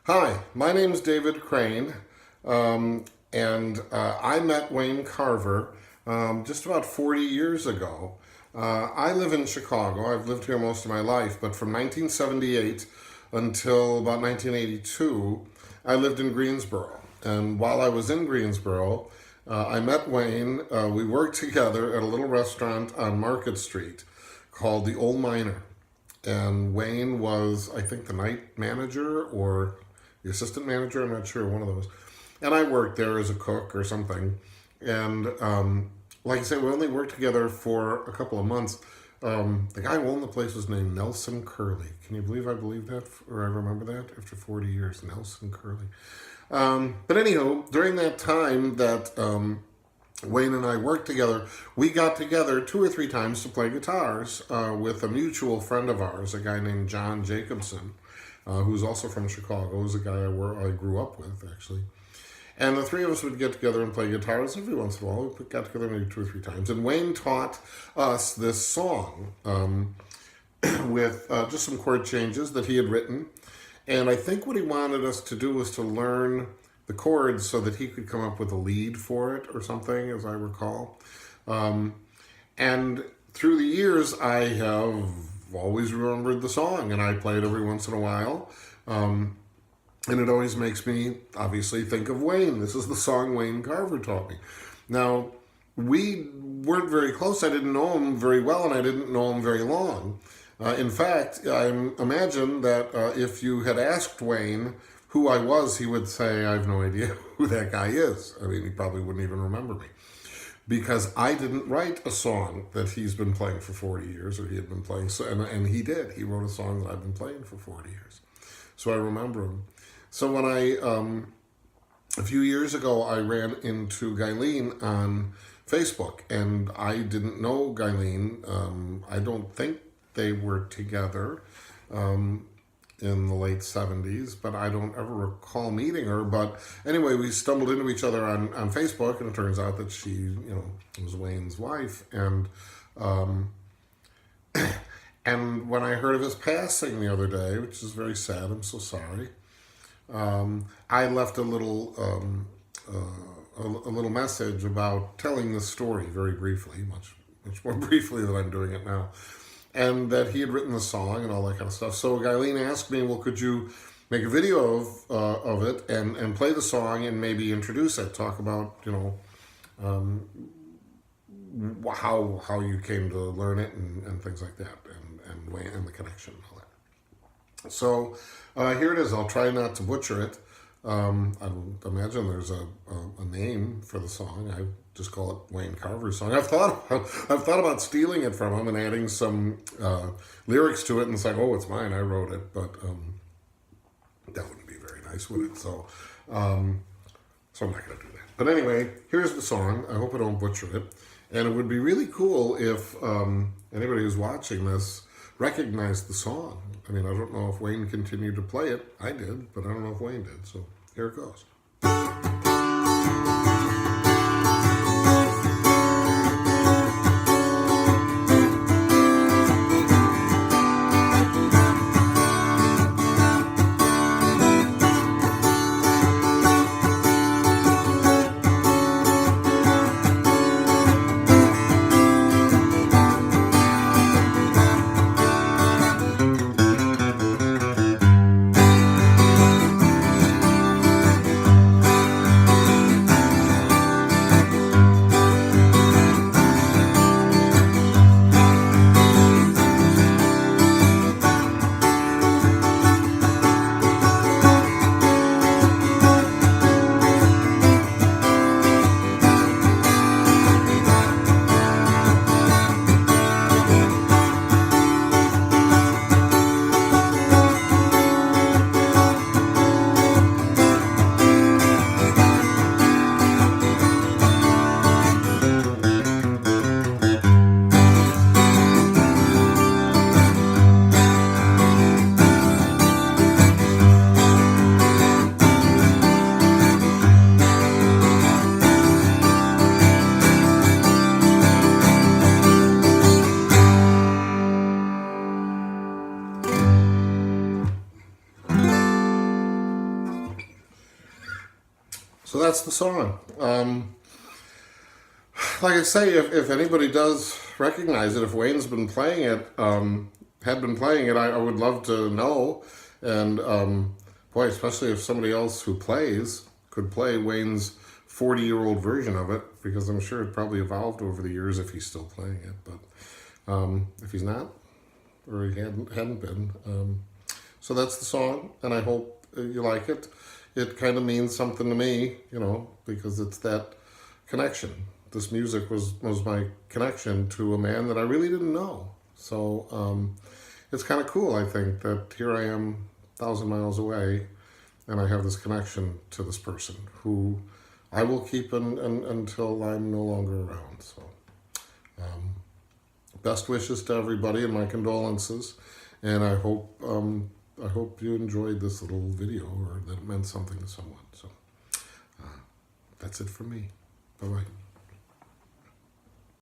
Hi, my name is David Crane, and I met Wayne Carver just about 40 years ago. I live in Chicago. I've lived here most of my life, but from 1978 until about 1982, I lived in Greensboro. And while I was in Greensboro, I met Wayne. We worked together at a little restaurant on Market Street called the Old Miner. And Wayne was, I think, the night manager or the assistant manager, I'm not sure, one of those. And I worked there as a cook or something. And like I said, we only worked together for a couple of months. The guy who owned the place was named Nelson Curley. Can you believe I believe that, or I remember that after 40 years, Nelson Curley. But anyhow, during that time that Wayne and I worked together, we got together 2 or 3 times to play guitars with a mutual friend of ours, a guy named John Jacobson, who's also from Chicago. He was a guy I grew up with, actually. And the three of us would get together and play guitars every once in a while. We got together maybe 2 or 3 times. And Wayne taught us this song with just some chord changes that he had written. And I think what he wanted us to do was to learn the chords so that he could come up with a lead for it or something, as I recall. And through the years, I have always remembered the song, and I play it every once in a while. And it always makes me, obviously, think of Wayne. This is the song Wayne Carver taught me. Now, we weren't very close. I didn't know him very well, and I didn't know him very long. In fact, I imagine that if you had asked Wayne who I was, he would say, I have no idea who that guy is. I mean, he probably wouldn't even remember me. Because I didn't write a song that he's been playing for 40 years, or he had been playing, and he did. He wrote a song that I've been playing for 40 years. So I remember him. So when a few years ago, I ran into Guyleen on Facebook, and I didn't know Guyleen. I don't think they were together in the late 70s, but I don't ever recall meeting her. But anyway, we stumbled into each other on Facebook, and it turns out that she, was Wayne's wife. And and when I heard of his passing the other day, which is very sad, I'm so sorry, I left a little message about telling the story very briefly, much more briefly than I'm doing it now, and that he had written the song and all that kind of stuff. So Guyleen asked me, well, could you make a video of it and play the song and maybe introduce it, talk about, how you came to learn it and things like that, and the connection and all that. So here it is. I'll try not to butcher it. I imagine there's a name for the song. I just call it Wayne Carver's song. I've thought about stealing it from him and adding some lyrics to it and saying, oh, it's mine, I wrote it. But that wouldn't be very nice, would it? So I'm not going to do that. But anyway, here's the song. I hope I don't butcher it. And it would be really cool if anybody who's watching this recognized the song. I mean, I don't know if Wayne continued to play it. I did, but I don't know if Wayne did. So here it goes. So that's the song. Like I say, if anybody does recognize it, if Wayne's been playing it, had been playing it, I would love to know. And boy, especially if somebody else who plays could play Wayne's 40-year-old version of it, because I'm sure it probably evolved over the years if he's still playing it. But if he's not, or he hadn't been. So that's the song, and I hope you like it. It kind of means something to me, you know, because it's that connection. This music was my connection to a man that I really didn't know. So it's kind of cool, I think, that here I am 1,000 miles away, and I have this connection to this person who I will keep until I'm no longer around. So best wishes to everybody and my condolences, and I hope you enjoyed this little video, or that it meant something to someone. So that's it for me. Bye-bye.